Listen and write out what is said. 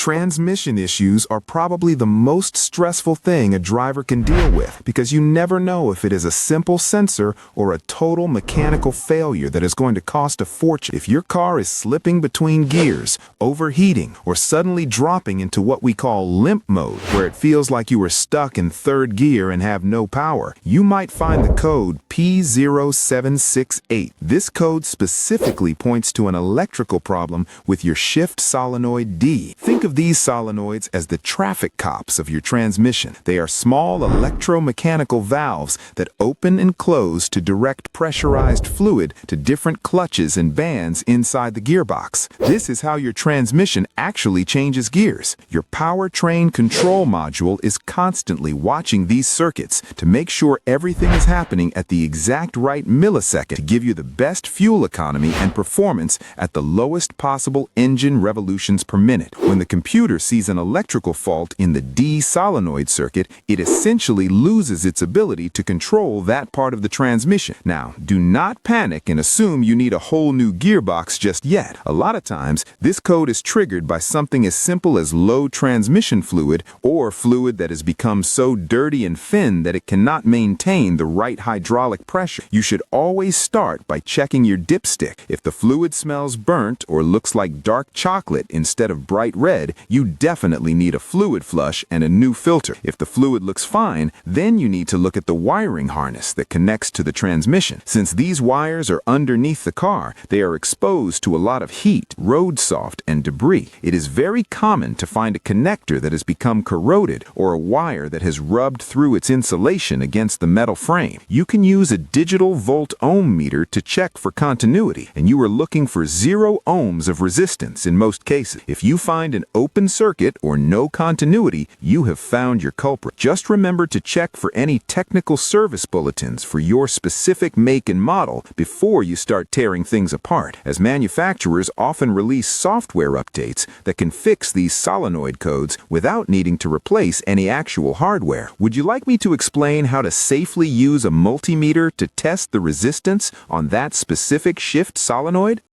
Transmission issues are probably the most stressful thing a driver can deal with because you never know if it is a simple sensor or a total mechanical failure that is going to cost a fortune. If your car is slipping between gears, overheating, or suddenly dropping into what we call limp mode, where it feels like you are stuck in third gear and have no power, you might find the code P0768. This code specifically points to an electrical problem with your Shift Solenoid D. Think of these solenoids as the traffic cops of your transmission. They are small electromechanical valves that open and close to direct pressurized fluid to different clutches and bands inside the gearbox. This is how your transmission actually changes gears. Your powertrain control module is constantly watching these circuits to make sure everything is happening at the exact right millisecond to give you the best fuel economy and performance at the lowest possible engine revolutions per minute. When the computer sees an electrical fault in the D solenoid circuit, it essentially loses its ability to control that part of the transmission. Now, do not panic and assume you need a whole new gearbox just yet. A lot of times, this code is triggered by something as simple as low transmission fluid or fluid that has become so dirty and thin that it cannot maintain the right hydraulic pressure. You should always start by checking your dipstick. If the fluid smells burnt or looks like dark chocolate instead of bright red, you definitely need a fluid flush and a new filter. If the fluid looks fine, then you need to look at the wiring harness that connects to the transmission. Since these wires are underneath the car, they are exposed to a lot of heat, road soft, and debris. It is very common to find a connector that has become corroded or a wire that has rubbed through its insulation against the metal frame. You can use a digital volt ohm meter to check for continuity, and you are looking for 0 ohms of resistance in most cases. If you find an open circuit or no continuity, you have found your culprit. Just remember to check for any technical service bulletins for your specific make and model before you start tearing things apart, as manufacturers often release software updates that can fix these solenoid codes without needing to replace any actual hardware. Would you like me to explain how to safely use a multimeter to test the resistance on that specific shift solenoid?